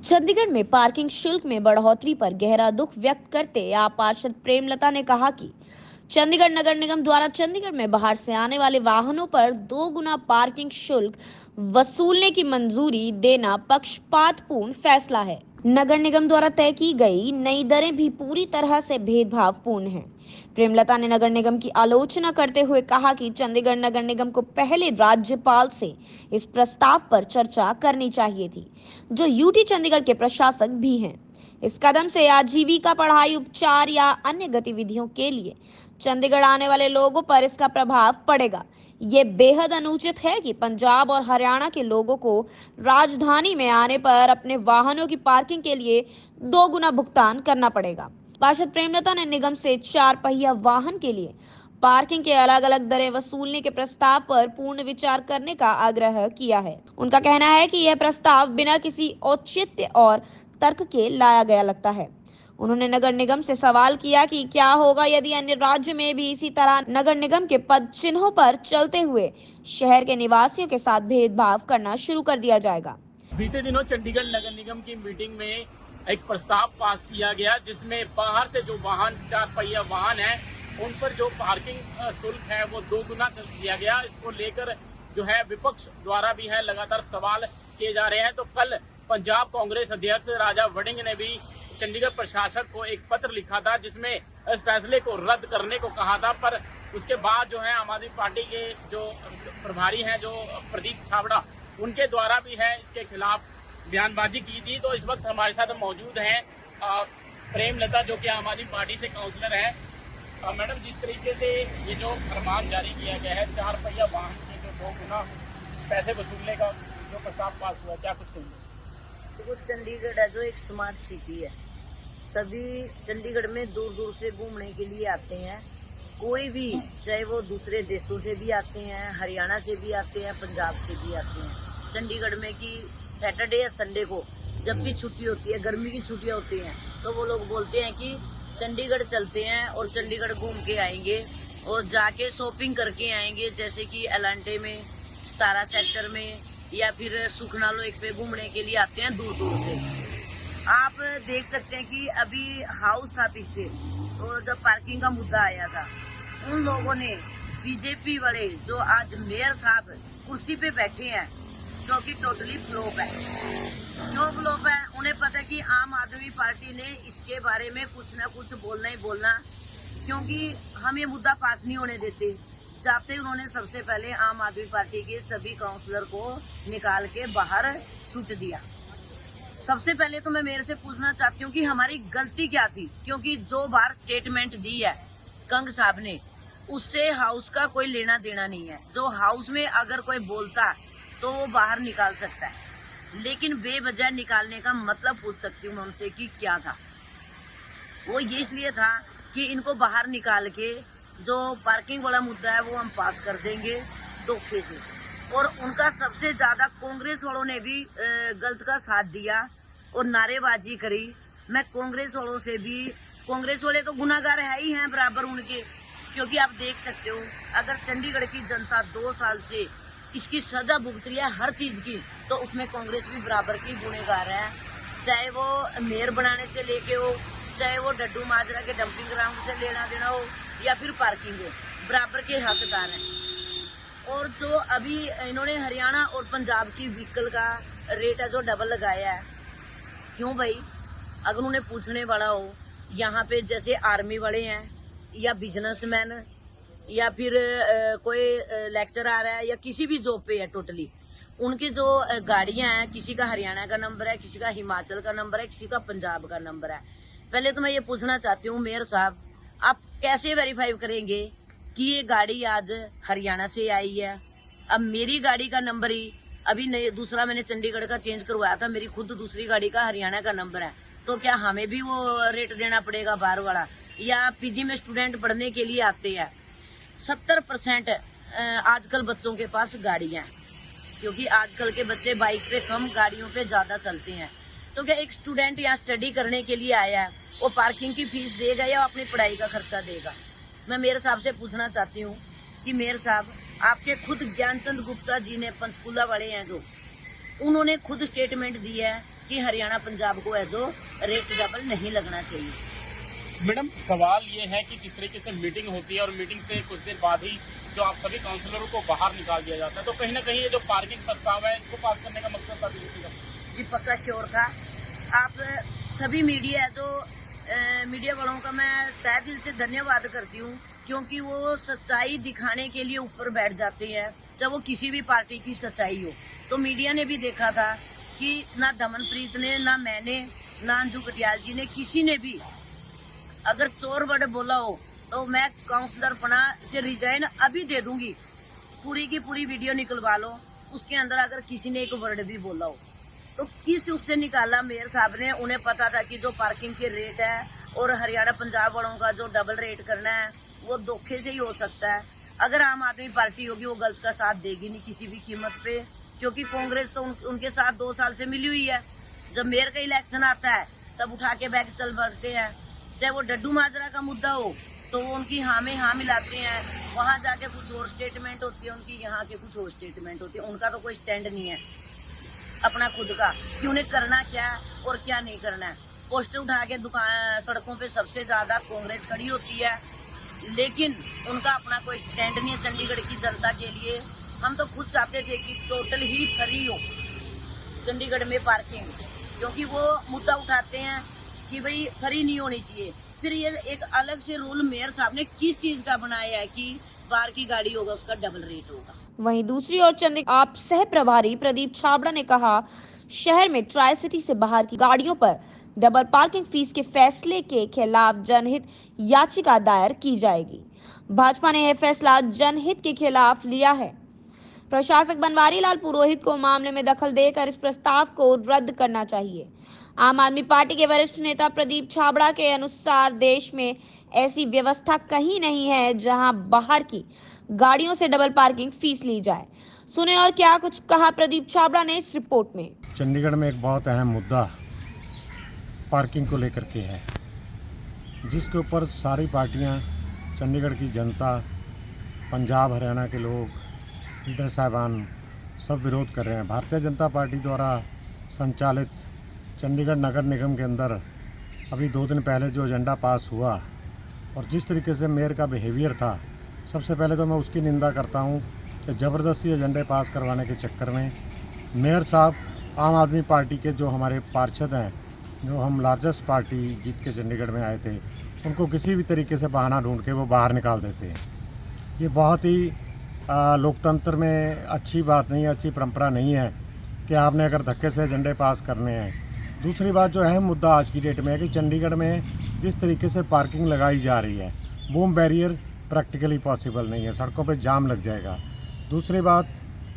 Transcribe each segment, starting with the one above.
चंडीगढ़ में पार्किंग शुल्क में बढ़ोतरी पर गहरा दुख व्यक्त करते आप पार्षद प्रेमलता ने कहा कि चंडीगढ़ नगर निगम द्वारा चंडीगढ़ में बाहर से आने वाले वाहनों पर 2 गुना पार्किंग शुल्क वसूलने की मंजूरी देना पक्षपातपूर्ण फैसला है। नगर निगम द्वारा तय की गई नई दरें भी पूरी तरह से भेदभावपूर्ण हैं। प्रेमलता ने नगर निगम की आलोचना करते हुए कहा कि चंडीगढ़ नगर निगम को पहले राज्यपाल से इस प्रस्ताव पर चर्चा करनी चाहिए थी, जो यूटी चंडीगढ़ के प्रशासक भी हैं। इस कदम से आजीविका, पढ़ाई, उपचार या अन्य गतिविधियों के लिए चंडीगढ़ आने वाले लोगों पर इसका प्रभाव पड़ेगा। ये बेहद अनुचित है कि पंजाब और हरियाणा के लोगों को राजधानी में आने पर अपने वाहनों की पार्किंग के लिए 2 गुना भुगतान करना पड़ेगा। पार्षद प्रेमलता ने निगम से 4 पहिया वाहन के लिए पार्किंग के अलग अलग दरें वसूलने के प्रस्ताव पर पूर्ण विचार करने का आग्रह किया है। उनका कहना है कि यह प्रस्ताव बिना किसी औचित्य और तर्क के लाया गया लगता है। उन्होंने नगर निगम से सवाल किया कि क्या होगा यदि अन्य राज्य में भी इसी तरह नगर निगम के पद चिन्हों पर चलते हुए शहर के निवासियों के साथ भेदभाव करना शुरू कर दिया जाएगा। बीते दिनों चंडीगढ़ नगर निगम की मीटिंग में एक प्रस्ताव पास किया गया, जिसमें बाहर से जो वाहन 4 पहिया वाहन है उन पर जो पार्किंग शुल्क है वो 2 गुना कर दिया गया। इसको लेकर जो है विपक्ष द्वारा भी है लगातार सवाल किए जा रहे हैं। तो कल पंजाब कांग्रेस अध्यक्ष राजा वड़िंग ने भी चंडीगढ़ प्रशासक को एक पत्र लिखा था, जिसमें इस फैसले को रद्द करने को कहा था। पर उसके बाद जो है आम आदमी पार्टी के जो प्रभारी हैं, जो प्रदीप छाबड़ा, उनके द्वारा भी है इसके खिलाफ बयानबाजी की थी। तो इस वक्त हमारे साथ मौजूद हैं प्रेमलता, जो कि आम आदमी पार्टी से काउंसलर है। मैडम, जिस तरीके से ये जो फरमान जारी किया गया है 4 पहिया वाहन के जो 2 गुना पैसे वसूलने का जो प्रस्ताव पास हुआ, क्या कुछ कहेंगे? तो चंडीगढ़ है जो एक स्मार्ट सिटी है। सभी चंडीगढ़ में दूर दूर से घूमने के लिए आते हैं। कोई भी, चाहे वो दूसरे देशों से भी आते हैं, हरियाणा से भी आते हैं, पंजाब से भी आते हैं चंडीगढ़ में। कि सैटरडे या संडे को जब भी छुट्टी होती है, गर्मी की छुट्टियां होती हैं, तो वो लोग बोलते हैं कि चंडीगढ़ चलते हैं और चंडीगढ़ घूम के आएंगे और जाके शॉपिंग करके आएंगे, जैसे कि एलांटे में, 17 सेक्टर में, या फिर सुखना लेक पे घूमने के लिए आते हैं दूर दूर से। आप देख सकते हैं कि अभी हाउस था पीछे, तो जब पार्किंग का मुद्दा आया था, उन लोगों ने, बीजेपी वाले जो आज मेयर साहब कुर्सी पे बैठे हैं, जो कि टोटली फ्लॉप है। जो फ्लॉप है, उन्हें पता है कि आम आदमी पार्टी ने इसके बारे में कुछ ना कुछ बोलना ही बोलना, क्योंकि हम ये मुद्दा पास नहीं होने देते। जाते उन्होंने सबसे पहले आम आदमी पार्टी के सभी काउंसलर को निकाल के बाहर सूट दिया। सबसे पहले तो मैं मेयर से पूछना चाहती हूँ कि हमारी गलती क्या थी, क्योंकि जो बाहर स्टेटमेंट दी है कंग साहब ने, उससे हाउस का कोई लेना देना नहीं है। जो हाउस में अगर कोई बोलता तो वो बाहर निकाल सकता है, लेकिन बेवजह निकालने का मतलब पूछ सकती हूँ मैं उनसे कि क्या था। वो ये इसलिए था कि इनको बाहर निकाल के जो पार्किंग वाला मुद्दा है वो हम पास कर देंगे धोखे से। और उनका सबसे ज्यादा कांग्रेस वालों ने भी गलत का साथ दिया और नारेबाजी करी। मैं कांग्रेस वालों से भी, कांग्रेस वाले तो गुनाहगार है ही हैं बराबर उनके, क्योंकि आप देख सकते हो अगर चंडीगढ़ की जनता 2 साल से इसकी सजा भुगत रही है हर चीज की, तो उसमें कांग्रेस भी बराबर की गुनहगार है। चाहे वो मेयर बनाने से लेके हो, चाहे वो डड्डू माजरा के डंपिंग ग्राउंड से लेना देना हो, या फिर पार्किंग हो, बराबर के हकदार हैं। और जो अभी इन्होंने हरियाणा और पंजाब की व्हीकल का रेट है जो डबल लगाया है, क्यों भाई? अगर उन्हें पूछने वाला हो, यहाँ पे जैसे आर्मी वाले हैं या बिजनेसमैन या फिर कोई लेक्चरर है या किसी भी जॉब पे है, टोटली उनके जो गाड़ियां हैं, किसी का हरियाणा का नंबर है, किसी का हिमाचल का नंबर है, किसी का पंजाब का नंबर है। पहले तो मैं ये पूछना चाहती हूँ मेयर साहब, आप कैसे वेरीफाई करेंगे कि ये गाड़ी आज हरियाणा से आई है? अब मेरी गाड़ी का नंबर ही अभी दूसरा मैंने चंडीगढ़ का चेंज करवाया था, मेरी खुद दूसरी गाड़ी का हरियाणा का नंबर है, तो क्या हमें भी वो रेट देना पड़ेगा बाहर वाला? या पीजी में स्टूडेंट पढ़ने के लिए आते हैं, 70% आजकल बच्चों के पास गाड़ियां हैं, क्योंकि आजकल के बच्चे बाइक पे कम, गाड़ियों पे ज्यादा चलते हैं। तो क्या एक स्टूडेंट यहाँ स्टडी करने के लिए आया है, वो पार्किंग की फीस देगा या अपनी पढ़ाई का खर्चा देगा? मैं मेयर साहब से पूछना चाहती हूँ कि मेयर साहब, आपके खुद ज्ञानचंद गुप्ता जी ने, पंचकूला वाले हैं जो, उन्होंने खुद स्टेटमेंट दी है कि हरियाणा पंजाब को है जो रेट डबल नहीं लगना चाहिए। मैडम, सवाल ये है कि जिस तरीके से मीटिंग होती है और मीटिंग से कुछ देर बाद ही जो आप सभी काउंसलरों को बाहर निकाल दिया जाता है, तो कहीं ना कहीं ये जो पार्किंग प्रस्ताव है इसको पास करने का मकसद था बीजेपी का? जी पक्का श्योर था। आप सभी मीडिया जो मीडिया वालों का मैं तहे दिल से धन्यवाद करती हूँ, क्योंकि वो सच्चाई दिखाने के लिए ऊपर बैठ जाते हैं। जब वो किसी भी पार्टी की सच्चाई हो, तो मीडिया ने भी देखा था कि ना दमनप्रीत ने, ना मैंने, ना अंजू कटियाल जी ने, किसी ने भी अगर चोर वर्ड बोला हो तो मैं काउंसलर पना से रिजाइन अभी दे दूंगी। पूरी की पूरी वीडियो निकलवा लो, उसके अंदर अगर किसी ने एक वर्ड भी बोला हो तो किस उससे निकाला मेयर साहब ने। उन्हें पता था कि जो पार्किंग के रेट है और हरियाणा पंजाब वालों का जो डबल रेट करना है वो धोखे से ही हो सकता है। अगर आम आदमी पार्टी होगी वो गलत का साथ देगी नहीं किसी भी कीमत पे, क्योंकि कांग्रेस तो उनके साथ 2 साल से मिली हुई है। जब मेयर का इलेक्शन आता है तब उठा के बैग चल बढ़ते हैं। चाहे वो डड्डू माजरा का मुद्दा हो तो वो उनकी हाँ में हाँ मिलाते हैं, वहां जाके कुछ और स्टेटमेंट होती है उनकी, यहाँ के कुछ और स्टेटमेंट होती है। उनका तो कोई स्टैंड नहीं है अपना खुद का कि उन्हें करना क्या और क्या नहीं करना है। पोस्टर उठा के दुकान सड़कों पे सबसे ज्यादा कांग्रेस खड़ी होती है, लेकिन उनका अपना कोई स्टैंड नहीं है चंडीगढ़ की जनता के लिए। हम तो खुद चाहते थे कि टोटल ही फ्री हो चंडीगढ़ में पार्किंग, क्योंकि वो मुद्दा उठाते हैं कि भाई फ्री नहीं होनी चाहिए। फिर ये एक अलग से रूल मेयर साहब ने किस चीज का बनाया है कि बाहर की गाड़ी होगा उसका डबल रेट होगा। वहीं दूसरी ओर चंडीगढ़ आप सह प्रभारी प्रदीप छाबड़ा ने कहा, शहर में ट्राई सिटी से बाहर की गाड़ियों पर डबल पार्किंग फीस के फैसले के खिलाफ जनहित याचिका दायर की जाएगी। भाजपा ने यह फैसला जनहित के खिलाफ लिया है। प्रशासक बनवारी लाल पुरोहित को मामले में दखल देकर इस प्रस्ताव को रद्द करना चाहिए। आम आदमी पार्टी के वरिष्ठ नेता प्रदीप छाबड़ा के अनुसार देश में ऐसी व्यवस्था कहीं नहीं है जहां बाहर की गाड़ियों से डबल पार्किंग फीस ली जाए। सुने और क्या कुछ कहा प्रदीप छाबड़ा ने इस रिपोर्ट में। चंडीगढ़ में एक बहुत अहम मुद्दा पार्किंग को लेकर के है, जिसके ऊपर सारी पार्टियां, चंडीगढ़ की जनता, पंजाब हरियाणा के लोग, लीडर साहबान सब विरोध कर रहे हैं। भारतीय जनता पार्टी द्वारा संचालित चंडीगढ़ नगर निगम के अंदर अभी 2 दिन पहले जो एजेंडा पास हुआ और जिस तरीके से मेयर का बिहेवियर था, सबसे पहले तो मैं उसकी निंदा करता हूं कि ज़बरदस्ती एजेंडे पास करवाने के चक्कर में मेयर साहब आम आदमी पार्टी के जो हमारे पार्षद हैं, जो हम लार्जेस्ट पार्टी जीत के चंडीगढ़ में आए थे, उनको किसी भी तरीके से बहाना ढूंढ के वो बाहर निकाल देते हैं। ये बहुत ही लोकतंत्र में अच्छी बात नहीं है, अच्छी परंपरा नहीं है कि आपने अगर धक्के से एजेंडे पास करने हैं। दूसरी बात जो अहम मुद्दा आज की डेट में है कि चंडीगढ़ में जिस तरीके से पार्किंग लगाई जा रही है, बूम बैरियर प्रैक्टिकली पॉसिबल नहीं है, सड़कों पे जाम लग जाएगा। दूसरी बात,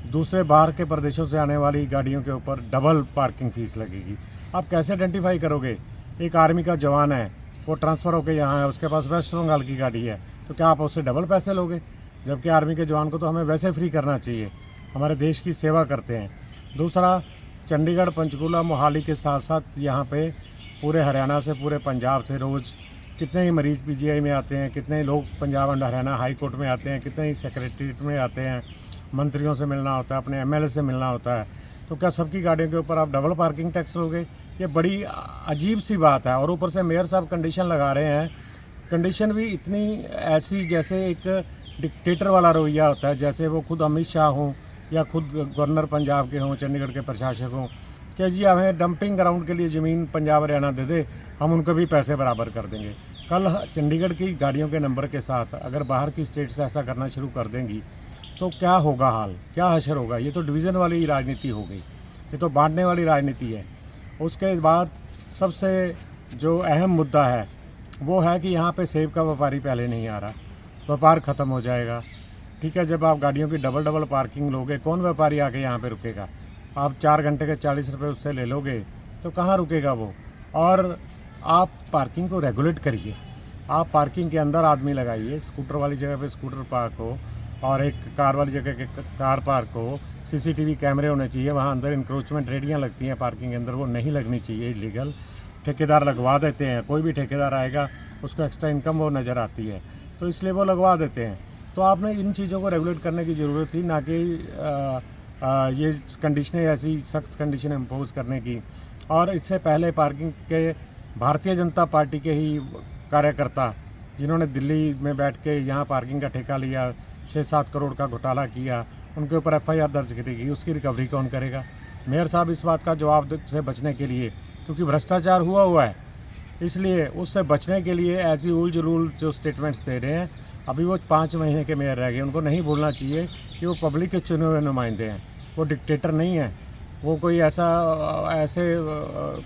दूसरे बाहर के प्रदेशों से आने वाली गाड़ियों के ऊपर डबल पार्किंग फीस लगेगी। आप कैसे आइडेंटिफाई करोगे? एक आर्मी का जवान है, वो ट्रांसफ़र होकर यहाँ है, उसके पास वेस्ट बंगाल की गाड़ी है, तो क्या आप उससे डबल पैसे लोगे? जबकि आर्मी के जवान को तो हमें वैसे फ्री करना चाहिए, हमारे देश की सेवा करते हैं। दूसरा, चंडीगढ़, पंचकूला, मोहाली के साथ साथ यहाँ पे पूरे हरियाणा से, पूरे पंजाब से रोज़ कितने ही मरीज़ पीजीआई में आते हैं, कितने ही लोग Punjab and Haryana high court में आते हैं, कितने ही सेक्रेटरीट में आते हैं, मंत्रियों से मिलना होता है, अपने एमएलए से मिलना होता है। तो क्या सबकी गाड़ियों के ऊपर आप डबल पार्किंग टैक्स लोगे? ये बड़ी अजीब सी बात है। और ऊपर से मेयर साहब कंडीशन लगा रहे हैं, कंडीशन भी इतनी ऐसी जैसे एक डिक्टेटर वाला रवैया होता है, जैसे वो खुद अमित शाह हों या खुद गवर्नर पंजाब के हों, चंडीगढ़ के प्रशासक हों, कि जी हमें डंपिंग ग्राउंड के लिए ज़मीन पंजाब हरियाणा दे दे, हम उनको भी पैसे बराबर कर देंगे। कल चंडीगढ़ की गाड़ियों के नंबर के साथ अगर बाहर की स्टेट से ऐसा करना शुरू कर देंगी तो क्या होगा हाल, क्या हशर होगा? ये तो डिवीज़न वाली राजनीति हो गई, ये तो बांटने वाली राजनीति है। उसके बाद सबसे जो अहम मुद्दा है वो है कि यहाँ पे सेब का व्यापारी पहले नहीं आ रहा, व्यापार ख़त्म हो जाएगा। ठीक है, जब आप गाड़ियों की डबल पार्किंग लोगे, कौन व्यापारी आके यहाँ पे रुकेगा? आप 4 घंटे के 40 रुपये उससे ले लोगे तो कहाँ रुकेगा वो? और आप पार्किंग को रेगुलेट करिए, आप पार्किंग के अंदर आदमी लगाइए, स्कूटर वाली जगह पे स्कूटर पार्क हो और एक कार वाली जगह के कार पार्क हो। सीसीटीवी कैमरे होने चाहिए, वहाँ अंदर इंक्रोचमेंट रेडियाँ लगती हैं पार्किंग के अंदर, वो नहीं लगनी चाहिए, इलीगल। ठेकेदार लगवा देते हैं, कोई भी ठेकेदार आएगा उसको एक्स्ट्रा इनकम वो नज़र आती है, तो इसलिए वो लगवा देते हैं। तो आपने इन चीज़ों को रेगुलेट करने की ज़रूरत थी, ना कि ये कंडीशनें, ऐसी सख्त कंडीशन इम्पोज करने की। और इससे पहले पार्किंग के भारतीय जनता पार्टी के ही कार्यकर्ता जिन्होंने दिल्ली में बैठ के यहाँ पार्किंग का ठेका लिया, 6-7 करोड़ का घोटाला किया, उनके ऊपर FIR दर्ज करेगी, उसकी रिकवरी कौन करेगा? मेयर साहब इस बात का जवाब से बचने के लिए, क्योंकि भ्रष्टाचार हुआ है, इसलिए उससे बचने के लिए ऐसी उल जलूल जो स्टेटमेंट्स दे रहे हैं। अभी वो 5 महीने के मेयर रह गए, उनको नहीं भूलना चाहिए कि वो पब्लिक के चुने हुए नुमाइंदे हैं, वो डिक्टेटर नहीं है, वो कोई ऐसे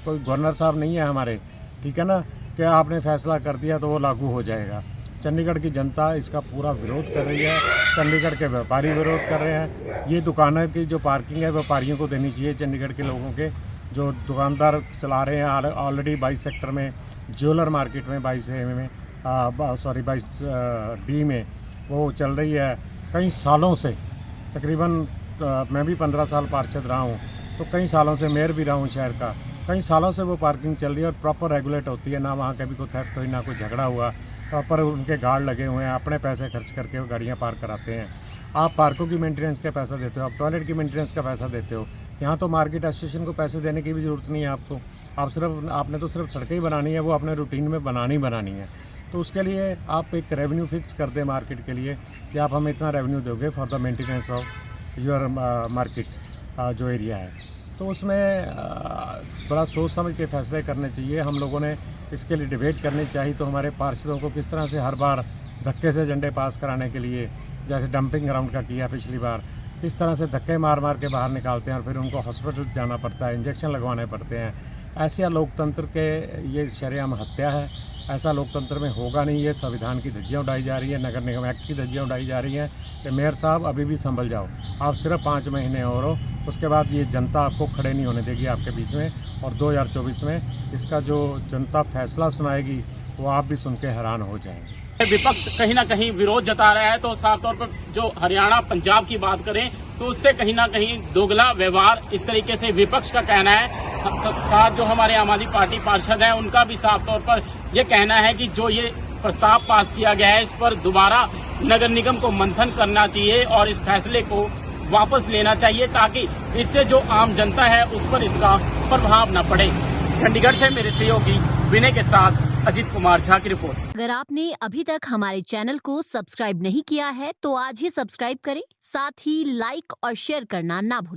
कोई गवर्नर साहब नहीं है हमारे, ठीक है ना, कि आपने फैसला कर दिया तो वो लागू हो जाएगा। चंडीगढ़ की जनता इसका पूरा विरोध कर रही है, चंडीगढ़ के व्यापारी विरोध कर रहे हैं। ये दुकानों की जो पार्किंग है व्यापारियों को देनी चाहिए, चंडीगढ़ के लोगों के जो दुकानदार चला रहे हैं। ऑलरेडी 22 सेक्टर में, ज्वेलर मार्केट में 22A में 22D में वो चल रही है कई सालों से। तकरीबन मैं भी 15 साल पार्षद रहा हूँ, तो कई सालों से मेयर भी रहा हूँ शहर का। कई सालों से वो पार्किंग चल रही है और प्रॉपर रेगुलेट होती है, ना वहाँ कभी कोई थेफ्ट हुई, ना कोई झगड़ा हुआ, प्रॉपर उनके गार्ड लगे हुए हैं, अपने पैसे खर्च करके वो गाड़ियाँ पार्क कराते हैं। आप पार्कों की मेंटेनेंस का पैसा देते हो, आप टॉयलेट की मेंटेनेंस का पैसा देते हो। यहाँ तो मार्केट एसोसिएशन को पैसे देने की भी ज़रूरत नहीं है आपको, आपने तो सिर्फ सड़कें ही बनानी है, वो अपने रूटीन में बनानी है। तो उसके लिए आप एक रेवेन्यू फिक्स कर दें मार्केट के लिए कि आप हमें इतना रेवेन्यू दोगे for the maintenance of your market जो एरिया है। तो उसमें बड़ा सोच समझ के फैसले करने चाहिए। हम लोगों ने इसके लिए डिबेट करनी चाहिए। तो हमारे पार्षदों को किस तरह से हर बार धक्के से एजेंडे पास कराने के लिए, जैसे डंपिंग ग्राउंड का किया पिछली बार, किस तरह से धक्के मार के बाहर निकालते हैं और फिर उनको हॉस्पिटल जाना पड़ता है, इंजेक्शन लगवाने पड़ते हैं। ऐसे लोकतंत्र के ये शरेआम हत्या है। ऐसा लोकतंत्र में होगा नहीं। ये संविधान की धज्जियाँ उड़ाई जा रही है, नगर निगम एक्ट की धज्जियाँ उड़ाई जा रही हैं। कि मेयर साहब अभी भी संभल जाओ, आप सिर्फ 5 महीने और हो, उसके बाद ये जनता आपको खड़े नहीं होने देगी आपके बीच में। और 2024 में इसका जो जनता फैसला सुनाएगी वो आप भी सुन के हैरान हो जाएंगे। विपक्ष कहीं ना कहीं विरोध जता रहा है, तो साफ तौर पर जो हरियाणा पंजाब की बात करें तो उससे कहीं ना कहीं दोगला व्यवहार, इस तरीके से विपक्ष का कहना है। साथ जो हमारे आम आदमी पार्टी पार्षद हैं उनका भी साफ तौर पर यह कहना है कि जो ये प्रस्ताव पास किया गया है इस पर दोबारा नगर निगम को मंथन करना चाहिए और इस फैसले को वापस लेना चाहिए, ताकि इससे जो आम जनता है उस पर इसका प्रभाव न पड़े। चंडीगढ़ से मेरे सहयोगी विनय के साथ अजीत कुमार झा की रिपोर्ट। अगर आपने अभी तक हमारे चैनल को सब्सक्राइब नहीं किया है तो आज ही सब्सक्राइब करें, साथ ही लाइक और शेयर करना ना भूलें।